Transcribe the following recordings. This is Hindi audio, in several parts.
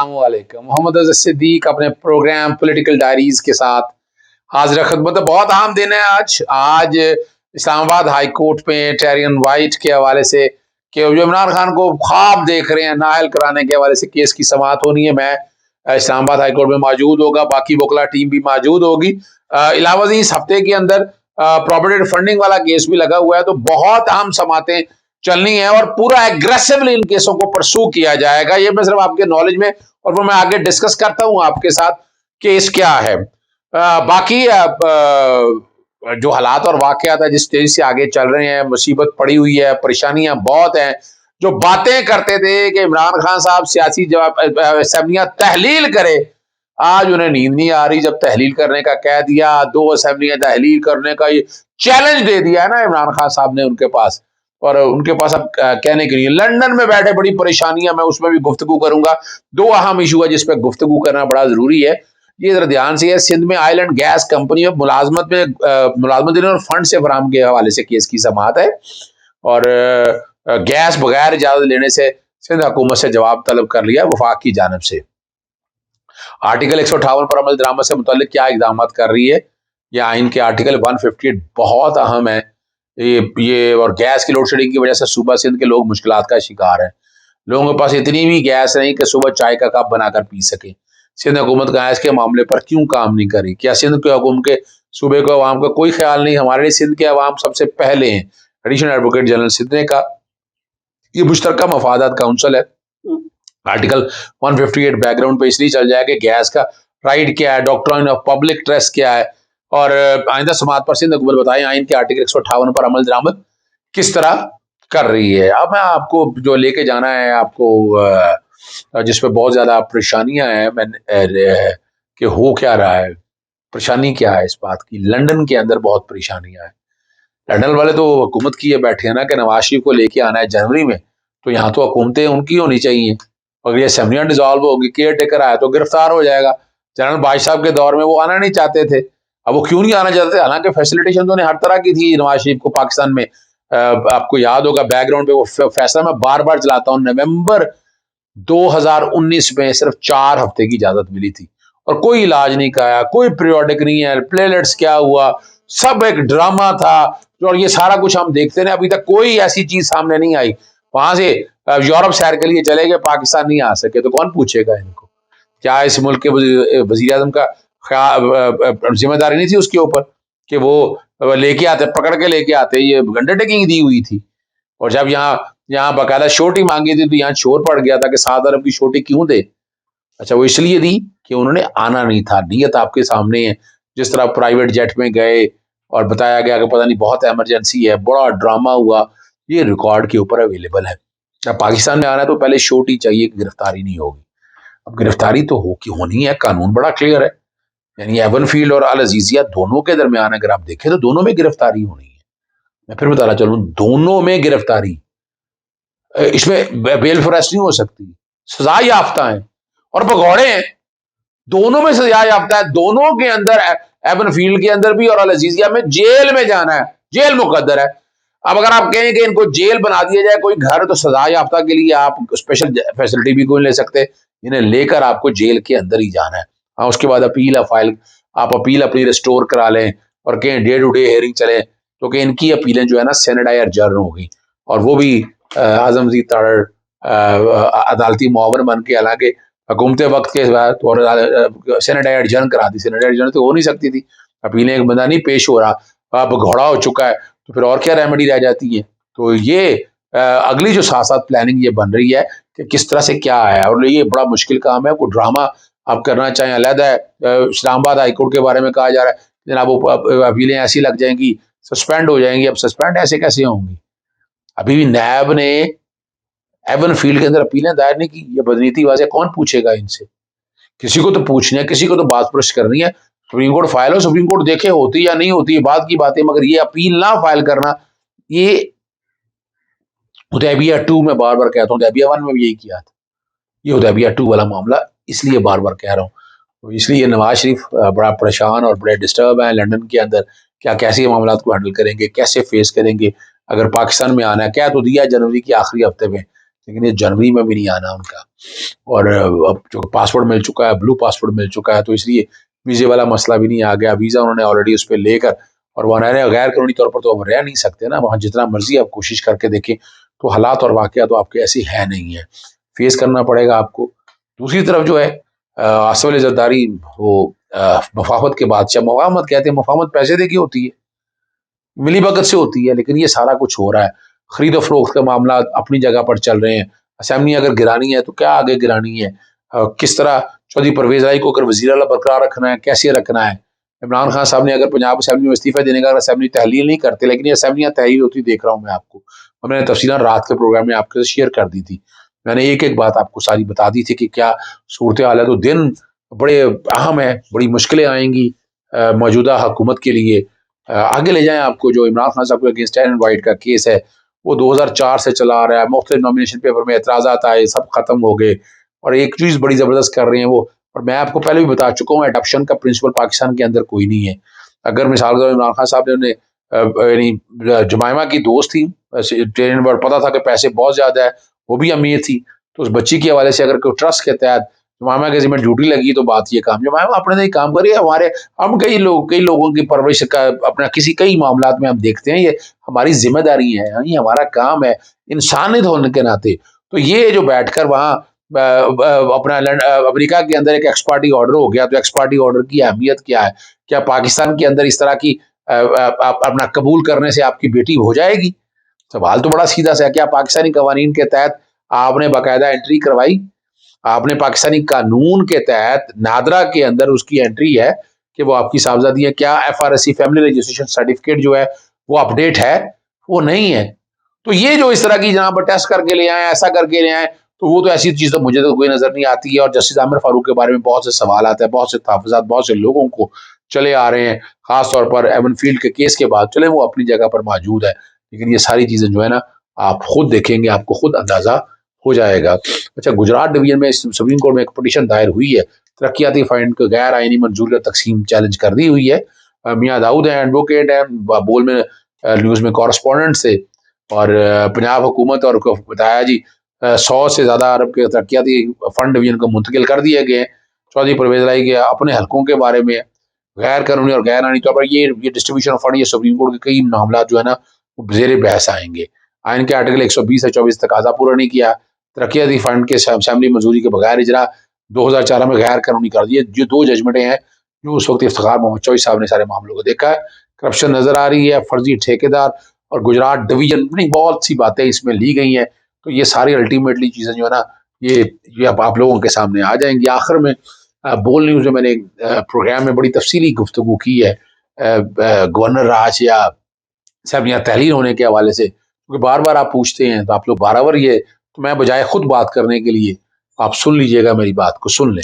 अस्सलामुअलैकुम। मोहम्मद अज़हर सिद्दीक अपने प्रोग्राम पॉलिटिकल डायरीज के साथ हाजिर खिदमत। बहुत अहम दिन है आज इस्लामाबाद हाई कोर्ट में टेरियन वाइट के हवाले से कि जो इमरान खान को ख्वाब देख रहे हैं नायल कराने के हवाले से केस की समाअत होनी है। मैं इस्लामाबाद हाई कोर्ट में मौजूद होगा, बाकी वकला टीम भी मौजूद होगी। इलावा इस हफ्ते के अंदर प्रॉपर्टी फंडिंग वाला केस भी लगा हुआ है, तो बहुत अहम समातें चलनी है और पूरा एग्रेसिवली इन केसों को परसू किया जाएगा। ये मैं सिर्फ आपके नॉलेज में और वो मैं आगे डिस्कस करता हूं आपके साथ केस क्या है। बाकी जो हालात और वाकयात है जिस तेजी से आगे चल रहे हैं, मुसीबत पड़ी हुई है, परेशानियां बहुत हैं। जो बातें करते थे कि इमरान खान साहब सियासी जवाब असेंबलियां तहलील करे, आज उन्हें नींद नहीं आ रही जब तहलील करने का कह दिया। 2 असेंबलियां तहलील करने का ये चैलेंज दे दिया है ना इमरान खान साहब ने उनके पास, और उनके पास अब कहने के लिए लंदन में बैठे बड़ी परेशानियां, मैं उसमें भी गुफ्तगू करूंगा। 2 अहम इशू है जिस पर गुफ्तगू करना बड़ा जरूरी है। ये जरा ध्यान से है, सिंध में ऑयल एंड गैस कंपनी में मुलाजमत देने और फंड से फराम के हवाले से केस की समाअत है, और गैस बगैर इजाजत लेने से सिंध हुकूमत से जवाब तलब कर लिया वफाक की जानिब से। आर्टिकल 158 पर अमल दरामद से मुतल्लिक क्या इकदाम कर रही है, यह आइन के आर्टिकल 158 बहुत अहम है। ये और गैस की लोड शेडिंग की वजह से सूबा सिंध के लोग मुश्किलात का शिकार हैं। लोगों के पास इतनी भी गैस नहीं कि सुबह चाय का कप बनाकर पी सके। सिंध हुकूमत गैस के मामले पर क्यों काम नहीं करी? क्या सिंध के हुकूम के सूबे को अवाम का कोई ख्याल नहीं? हमारे लिए सिंध के अवाम सबसे पहले हैं। एडिशनल एडवोकेट जनरल सिंध ने कहा, ये मुश्तरका मफादात काउंसिल है। आर्टिकल 158 बैकग्राउंड पे इसलिए चल जाएगा कि गैस का राइट क्या है, डॉक्ट्राइन ऑफ पब्लिक ट्रस्ट क्या है, और आइंदा समाअत पर सिंध हुकूमत बताएं आइन के आर्टिकल 158 पर अमल दरामद किस तरह कर रही है। अब मैं आपको जो लेके जाना है आपको जिसपे बहुत ज्यादा परेशानियां हैं, कि हो क्या रहा है, परेशानी क्या है इस बात की। लंदन के अंदर बहुत परेशानियां हैं। लंदन वाले तो हुकूमत किए बैठे हैं ना कि नवाज शरीफ को लेके आना है जनवरी में, तो यहाँ तो हुकूमतें उनकी होनी चाहिए। अगर ये असेंबलियां डिजॉल्व होगी, केयर टेकर आया तो गिरफ्तार हो जाएगा। जनरल बाज साहब के दौर में वो आना नहीं चाहते थे। अब वो क्यों नहीं आना चाहते? हालांकि फैसिलिटेशन तो उन्हें हर तरह की थी नवाज शरीफ को पाकिस्तान में। आपको याद होगा बैकग्राउंड पे वो फैसला मैं बार बार चलाता हूँ, नवंबर 2019 में सिर्फ 4 हफ्ते की इजाजत मिली थी और कोई इलाज नहीं कराया, कोई पीरियोडिक नहीं है, प्लेलेट्स क्या हुआ, सब एक ड्रामा था। और ये सारा कुछ हम देखते रहे, अभी तक कोई ऐसी चीज सामने नहीं आई। वहां से यूरोप सैर के लिए चले गए, पाकिस्तान नहीं आ सके, तो कौन पूछेगा इनको? क्या इस मुल्क के वजीर आजम का जिम्मेदारी नहीं थी उसके ऊपर कि वो लेके आते, पकड़ के लेके आते? ये अंडरटेकिंग दी हुई थी। और जब यहाँ बाकायदा छोटी मांगी थी तो यहाँ शोर पड़ गया था कि 7 अरब की छोटी क्यों दे। अच्छा, वो इसलिए दी कि उन्होंने आना नहीं था। नीयत आपके सामने है। जिस तरह प्राइवेट जेट में गए और बताया गया कि पता नहीं बहुत इमरजेंसी है, बड़ा ड्रामा हुआ, ये रिकॉर्ड के ऊपर अवेलेबल है। अब पाकिस्तान में आना है तो पहले शोटी चाहिए, गिरफ्तारी नहीं होगी। अब गिरफ्तारी तो होनी है, कानून बड़ा क्लियर है। यानी एवनफील्ड और अल अजीजिया दोनों के दरमियान अगर आप देखें तो दोनों में गिरफ्तारी होनी है। मैं फिर बता रहा चलूं, दोनों में गिरफ्तारी, इसमें बेल फरेस्ट नहीं हो सकती। सजा याफ्ता है और भगौड़े हैं, दोनों में सजा याफ्ता है। दोनों के अंदर, एवनफील्ड के अंदर भी और अल अजीजिया में, जेल में जाना है, जेल मुकद्दर है। अब अगर आप कहें कि इनको जेल बना दिया जाए कोई घर, तो सजा याफ्ता के लिए आप स्पेशल फैसिलिटी भी कोई ले सकते, इन्हें लेकर आपको जेल के अंदर ही जाना है। हाँ, उसके बाद अपील फाइल, आप अपील अपनी रिस्टोर करा लें और कहें डे टू डे हेयरिंग चले, क्योंकि इनकी अपीलें जो है ना सेनेटाई अर्जन होगी, और वो भी आजम जी ताड़ अदालती मुआवन बन के, हालांकि हुकूमत वक्त के बाद तो सेनेटाई अर्जन करा दी। सेनेटाई अर्जन तो हो नहीं सकती थी, अपीलें एक बंदा नहीं पेश हो रहा, अब घोड़ा हो चुका है, तो फिर और क्या रेमेडी रह जाती है। तो ये अगली जो साथ साथ प्लानिंग ये बन रही है कि किस तरह से क्या है, और ये बड़ा मुश्किल काम है। कोई ड्रामा आप करना चाहें अलग है। इस्लामाबाद हाईकोर्ट के बारे में कहा जा रहा है जनाब वो अपीलें ऐसी लग जाएंगी, सस्पेंड हो जाएंगी। अब सस्पेंड ऐसे कैसे होंगी? अभी भी नैब ने एवन फील्ड के अंदर अपीलें दायर नहीं की। ये बदनीति वाजे कौन पूछेगा इनसे? किसी को तो पूछना है, किसी को तो बात पुरश करनी है। सुप्रीम कोर्ट फाइल हो, सुप्रीम कोर्ट देखे होती या नहीं होती, बात की बात है, मगर ये अपील ना फाइल करना, ये हुदैबिया 2 में बार बार कहता हूँ, हुदैबिया 1 में भी यही किया था। ये हुदैबिया 2 वाला मामला इसलिए बार बार कह रहा हूँ, तो इसलिए नवाज शरीफ बड़ा परेशान और बड़े डिस्टर्ब हैं लंदन के अंदर। क्या कैसे मामला को हैंडल करेंगे, कैसे फेस करेंगे? अगर पाकिस्तान में आना है, क्या तो दिया जनवरी के आखिरी हफ्ते में लेकिन ये जनवरी में भी नहीं आना उनका। और अब जो पासपोर्ट मिल चुका है, ब्लू पासपोर्ट मिल चुका है, तो इसलिए वीजे वाला मसला भी नहीं आ गया। वीजा उन्होंने ऑलरेडी उस पर लेकर, और वहाँ रह गैर कानूनी तौर पर तो अब रह नहीं सकते ना, वहाँ जितना मर्जी आप कोशिश करके देखें तो हालात और वाकया तो आपके ऐसे है नहीं है, फेस करना पड़ेगा आपको। दूसरी तरफ जो है आसिफ अली जरदारी, वो मफावत के बादशाह, मफावत कहते हैं, मफावत पैसे दे के होती है, मिली भगत से होती है, लेकिन ये सारा कुछ हो रहा है। खरीदो फरोख्त का मामला अपनी जगह पर चल रहे हैं। असेंबली अगर गिरानी है तो क्या आगे गिरानी है, किस तरह चौधरी परवेज राय को अगर वज़ीर आला बरकरार रखना है, कैसे रखना है। इमरान खान साहब ने अगर पंजाब असेंबली में इस्तीफा देने का, अगर असेंबली तहलील नहीं करते, लेकिन ये असेंबलियाँ तहलील होती देख रहा हूँ मैं आपको, और मैंने तफसीलात रात के प्रोग्राम में आपके साथ शेयर कर दी थी। मैंने एक एक बात आपको सारी बता दी थी कि क्या सूरत हाल है। तो दिन बड़े अहम है, बड़ी मुश्किलें आएंगी मौजूदा हुकूमत के लिए। आगे ले जाएं आपको, जो इमरान खान साहब के अगेंस्ट एरन वाइट का केस है, वो 2004 से चला आ रहा है। मुख्तलिफ नॉमिनेशन पेपर में एतराज़ात आए, सब खत्म हो गए, और एक चीज़ बड़ी ज़बरदस्त कर रहे हैं वो, और मैं आपको पहले भी बता चुका हूँ, एडॉप्शन का प्रिंसिपल पाकिस्तान के अंदर कोई नहीं है। अगर मिसाल के तौर पर इमरान खान साहब ने उन्हें यानी जमाइमा की दोस्त थी, ट्रेन पर पता था कि पैसे बहुत ज़्यादा है, वो भी अमीर थी, तो उस बच्ची के हवाले से अगर कोई ट्रस्ट के तहत जमाइमा के जिम्मे ड्यूटी लगी तो बात ये काम, जमाइमा अपने नहीं काम करिए। हमारे हम कई लोगों की परवरिश का अपना किसी कई मामला में हम देखते हैं, ये हमारी जिम्मेदारी है, ये हमारा काम है इंसानियत होने के नाते। तो ये जो बैठकर वहाँ अपना अमेरिका के अंदर एक एक्सपार्टी ऑर्डर हो गया, तो एक्सपार्टी ऑर्डर की अहमियत क्या है? क्या पाकिस्तान के अंदर इस तरह की अपना कबूल करने से आपकी बेटी हो जाएगी? सवाल तो बड़ा सीधा सा है। क्या पाकिस्तानी कवानीन के तहत आपने बाकायदा एंट्री करवाई? आपने पाकिस्तानी कानून के तहत नादरा के अंदर उसकी एंट्री है कि वो आपकी साहबजादी है? क्या FRSC फैमिली रजिस्ट्रेशन सर्टिफिकेट जो है वो अपडेट है? वो नहीं है। तो ये जो इस तरह की जहां पर टेस्ट करके ले आए, ऐसा करके ले आए, तो वो तो ऐसी चीज तो मुझे तो कोई नजर नहीं आती है। और जस्टिस आमिर फारूक के बारे में बहुत से सवाल आते हैं, बहुत से तहफ़्फ़ुज़ात बहुत से लोगों को चले आ रहे हैं, खासतौर पर एवन फील्ड के केस के बाद। चले वो अपनी जगह पर मौजूद है, लेकिन ये सारी चीजें जो है ना, आप खुद देखेंगे, आपको खुद अंदाजा हो जाएगा। अच्छा, गुजरात डिवीजन में सुप्रीम कोर्ट में एक पिटीशन दायर हुई है, तरक्याती फंड को गैर आइनी मंजूरी तकसीम चैलेंज कर दी हुई है। मियाँ दाऊद है, एडवोकेट है, बोल में न्यूज़ में कॉरस्पॉन्डेंट से, और पंजाब हुकूमत और को बताया जी 100 से ज़्यादा अरब के तरक्याती फंड डिवीजन को मुंतकिल कर दिए गए हैं। चौधरी परवेज राय के अपने हलकों के बारे में गैर कानूनी और गैर आइनी तौर पर ये डिस्ट्रीब्यूशन ऑफ फंड, ये सुप्रीम कोर्ट के कई मामला जो है ना वो जेर बहस आएंगे। आइन के आर्टिकल 120 से 24 तकाजा पूरा नहीं किया, तरक्याती फंड के असेंबली मंजूरी के बगैर इजरा 2004 में गैर कानूनी कर दिए। जो 2 जजमेंटें हैं जो उस वक्त इफ्तिखार मोहम्मद चौधरी साहब ने सारे मामलों को देखा है। करप्शन नजर आ रही है, फर्जी ठेकेदार और गुजरात डिवीजन, नहीं बहुत सी बातें इसमें ली गई हैं। तो ये सारी अल्टीमेटली चीज़ें जो है ना, ये अब आप लोगों के सामने आ जाएंगी। आखिर में बोल न्यूज़ में मैंने प्रोग्राम में बड़ी तफसीली गुफ्तगू की है गवर्नर राज या सब यहाँ तहलील होने के हवाले से, क्योंकि बार बार आप पूछते हैं तो आप लोग बाराबर ये, तो मैं बजाय खुद बात करने के लिए आप सुन लीजिएगा, मेरी बात को सुन लें।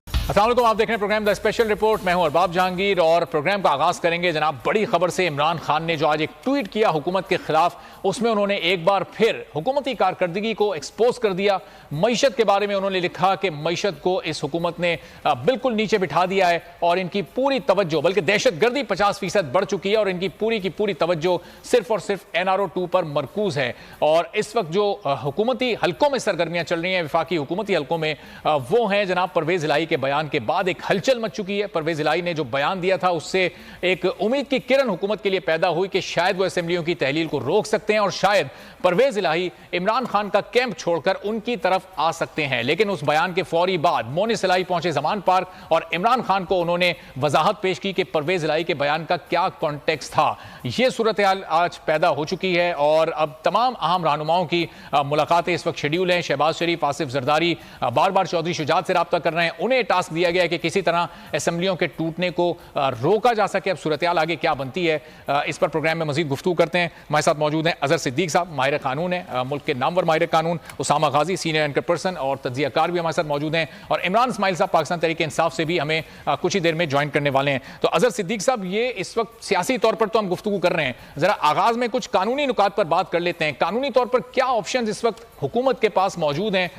अस्सलाम वालेकुम, आप देख रहे हैं प्रोग्राम द स्पेशल रिपोर्ट। मैं हूं अरबाब जहांगीर और प्रोग्राम का आगाज करेंगे जनाब बड़ी खबर से। इमरान खान ने जो आज एक ट्वीट किया हुकूमत के खिलाफ, उसमें उन्होंने एक बार फिर हुकूमती कारकर्दगी को एक्सपोज कर दिया। मईशत के बारे में उन्होंने लिखा कि मईशत को इस हुकूमत ने बिल्कुल नीचे बिठा दिया है और इनकी पूरी तवज्जो, बल्कि दहशतगर्दी 50% बढ़ चुकी है और इनकी पूरी तवज्जो सिर्फ और सिर्फ NRO 2 पर मरकूज है। और इस वक्त जो हुकूमती हल्कों में सरगर्मियां चल रही हैं, विफाकी हुकूमती हल्कों में, वो हैं जनाब परवेज इलाही के बयान के बाद एक हलचल मच चुकी है। परवेज इलाही ने जो बयान दिया था उससे एक उम्मीद की किरण हुकूमत के लिए पैदा हुई कि शायद वो असेंबलियों की तहलील को रोक सकते हैं और शायद परवेज इलाही इमरान खान का कैंप छोड़कर उनकी तरफ आ सकते हैं। लेकिन उस बयान के फौरी बाद मोनिस इलाही पहुंचे जमान पार्क और इमरान खान को उन्होंने वजाहत पेश की कि परवेज इलाही के बयान का क्या कॉन्टेक्स्ट था। यह सूरत हाल आज पैदा हो चुकी है और अब तमाम अहम रहनुमाओं की मुलाकातें इस वक्त शेड्यूल हैं। शहबाज शरीफ, आसिफ जरदारी बार बार चौधरी शुजात से रब्ता कर रहे हैं। उन्हें टास्क दिया गया है कि किसी तरह असेंबलियों के टूटने को रोका जा सके। अब सूरत हाल आगे क्या बनती है, इस पर प्रोग्राम में मजीद गुफ्तगू करते हैं। हमारे साथ मौजूद हैं अजहर सिद्दीक साहब, माहिर कानून है, मुल्क के नामवर माहिर कानून, उसामा गाजी सीनियर एंकर पर्सन और तज्जियाकार भी हमारे साथ मौजूद हैं, और इमरान इस्माइल साहब पाकिस्तान तहरीक इंसाफ से भी हमें कुछ ही देर में ज्वाइन करने वाले हैं। तो अजहर सिद्दीक साहब, ये इस वक्त सियासी तौर पर तो हम गुफ्तगू कर रहे हैं, जरा आगाज में कुछ कानूनी नुकात पर बात कर लेते हैं। कानूनी तौर पर क्या ऑप्शन इस वक्त हुकूमत के पास मौजूद हैं?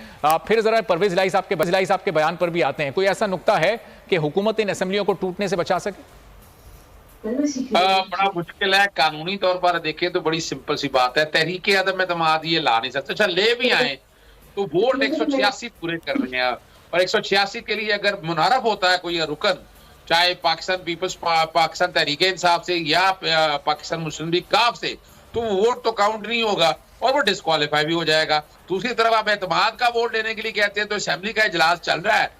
फिर जरा परवेज इलाही साहब के बयान पर भी आते हैं। कोई ऐसा नुक्ता है कि हुकूमत इन असेंबलियों को टूटने से बचा सके? बड़ा मुश्किल है। कानूनी तौर पर देखें तो बड़ी सिंपल सी बात है, तहरीक अदम एतमाद ये ला नहीं सकते। अच्छा, ले भी आए तो वोट 186 पूरे कर रहे हैं। और 186 के लिए अगर मुनारफ होता है कोई रुकन, चाहे पाकिस्तान पीपल्स पाकिस्तान तहरीक इंसाफ से या पाकिस्तान मुस्लिम लीग काफ से, तो वो वोट तो काउंट नहीं होगा और वो डिस्क्वालीफाई भी हो जाएगा। दूसरी तरफ आप एतमाद का वोट लेने के लिए कहते हैं तो असेंबली का इजलास चल रहा है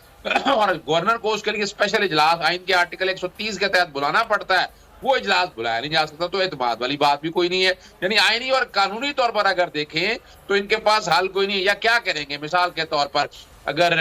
और गवर्नर को उसके लिए स्पेशल इजलास आइन के आर्टिकल 130 के तहत बुलाना पड़ता है, वो इजलास बुलाया नहीं जा सकता। तो एतमाद वाली बात भी कोई नहीं है। यानी आईनी और कानूनी तौर पर अगर देखें तो इनके पास हल कोई नहीं है। या क्या करेंगे, मिसाल के तौर पर अगर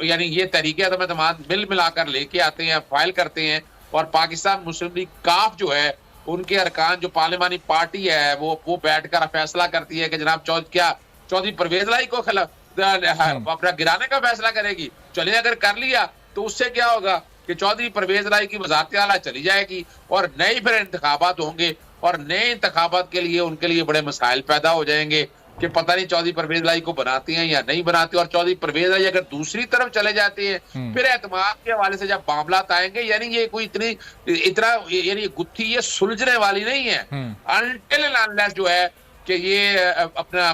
यानी ये तरीके तो एतमाद मिल मिलाकर लेके आते हैं, फाइल करते हैं, और पाकिस्तान मुस्लिम लीग काफ जो है उनके अरकान जो पार्लिमानी पार्टी है वो बैठकर फैसला करती है कि जनाब चौधरी परवेज लाई को अपना गिराने का फैसला करेगी। चलिए अगर कर लिया तो उससे क्या होगा कि चौधरी परवेज लाई की वजारत आला चली जाएगी और नए फिर इंतखाबात होंगे और नए इंतखाबात के लिए उनके लिए बड़े मसाइल पैदा हो जाएंगे कि पता नहीं चौधरी परवेज लाई को बनाते हैं या नहीं बनाते। और चौधरी परवेज लाई अगर दूसरी तरफ चले जाते हैं फिर एतमाद के हवाले से जब मामला आएंगे, यानी ये कोई इतना यानी गुत्थी ये सुलझने वाली नहीं है अनटिल एंड अनलेस जो है कि ये अपना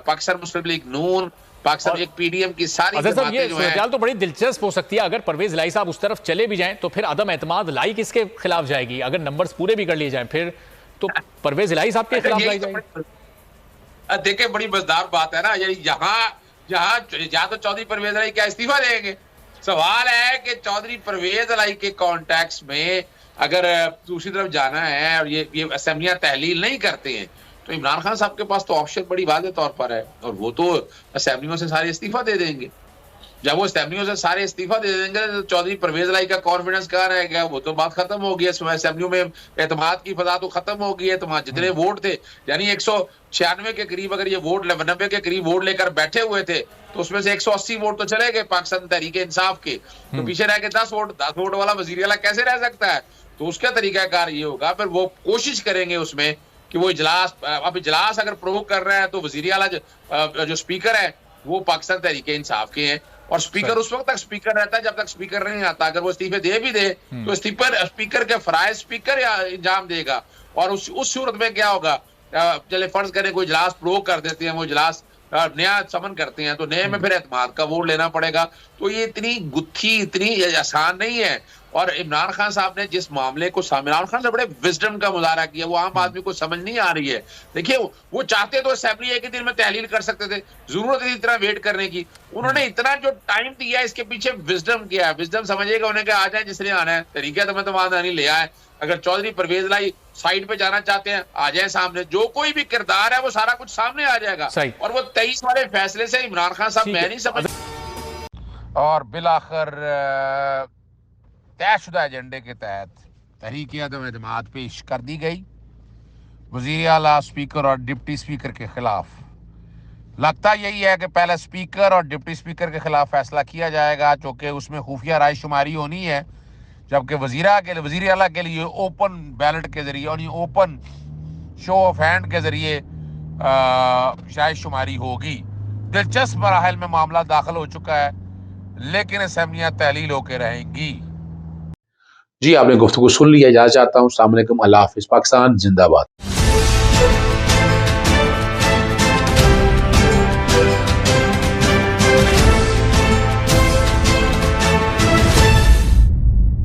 पाकिस्तान मुस्लिम लीग नून, पाकिस्तान एक पीडीएम की सारी ये सूरत तो बड़ी दिलचस्प हो सकती है। अगर परवेज लाई साहब उस तरफ चले भी जाएं तो फिर अदम एतमाद लाई किसके खिलाफ जाएगी? अगर नंबर्स पूरे भी कर लिए जाएं फिर तो परवेज लाई साहब के खिलाफ लाई जाएगी। देखिए बड़ी मजेदार बात है ना, यानी यहाँ तो चौधरी परवेज लाई क्या इस्तीफा देंगे? सवाल है कि चौधरी परवेज लाई के कॉन्टेक्स्ट में अगर दूसरी तरफ जाना है और ये असेंबलियां तहलील नहीं करते हैं तो इमरान खान साहब के पास तो ऑप्शन बड़ी वाज़ेह तौर पर है और वो तो असेंबलियों से सारे इस्तीफा दे देंगे। जब वो असेंबलियों से सारे इस्तीफा दे देंगे तो चौधरी परवेज लाई का कॉन्फिडेंस कहाँ रहेगा? वो तो बात खत्म हो गई है। असेंबलियों में एतमाद की फजा तो खत्म हो गई है। एतमाद जितने वोट थे, यानी 196 के करीब अगर ये वोट 90 के करीब वोट लेकर बैठे हुए थे तो उसमें से 180 वोट तो चले गए पाकिस्तान तहरीक इंसाफ के, तो पीछे रह के 10 वोट वाला वजीर आला कैसे रह सकता है? तो उसका तरीकाकार ये होगा, फिर वो कोशिश करेंगे उसमें कि वो इजलास, अब इजलास अगर प्रोवोक कर रहा है तो वजीर आला जो स्पीकर है वो पाकिस्तान तहरीक इंसाफ के हैं और स्पीकर उस वक्त तक स्पीकर रहता है जब तक स्पीकर नहीं आता। अगर वो इस्तीफे दे भी दे तो स्पीकर के फराइज स्पीकर इंजाम देगा। और उस सूरत में क्या होगा, चले फर्ज करें कोई इजलास प्रोवोक कर देते हैं, वो इजलास नया समन करते हैं तो नए में फिर एतमाद का वोट लेना पड़ेगा। तो ये इतनी गुत्थी इतनी आसान नहीं है। और इमरान खान साहब ने जिस मामले को इमरान खान ने बड़े विजडम का मुजाहरा किया, वो आम आदमी को समझ नहीं आ रही है। देखिए वो चाहते तो असेंबली एक ही दिन में तहलील कर सकते थे, जरूरत नहीं इतना वेट करने की। उन्होंने इतना जो टाइम दिया इसके पीछे विजडम किया है। विजडम समझिएगा उन्हें कि आ जाए जिसने आना है, तरीका तो मैं तो वहां नहीं ले आए। अगर चौधरी परवेज लाई साइड पे जाना चाहते हैं आ जाए सामने, जो कोई भी किरदार है वो सारा कुछ सामने आ जाएगा। और वो 23 वाले फैसले से इमरान खान साहब मैं नहीं समझ। और बिलाखिर तयशुदा एजेंडे के तहत तहरीक अदम एतमाद पेश कर दी गई वज़ीर आला, स्पीकर और डिप्टी स्पीकर के खिलाफ। लगता यही है कि पहले स्पीकर और डिप्टी स्पीकर के खिलाफ फैसला किया जाएगा, चूँकि उसमें खुफिया राय शुमारी होनी है, जबकि वज़ीर आला के लिए ओपन बैलेट के जरिए और ओपन शो ऑफ हैंड के जरिए शायद शुमारी होगी। दिलचस्प मराहल में मामला दाखिल हो चुका है, लेकिन असेंबलियां तहलील होकर रहेंगी। जी आपने गुफ्तगू सुन लिया, इजाज़त चाहता हूँ। अस्सलाम वालेकुम, अल्लाह हाफ़िज़। पाकिस्तान जिंदाबाद।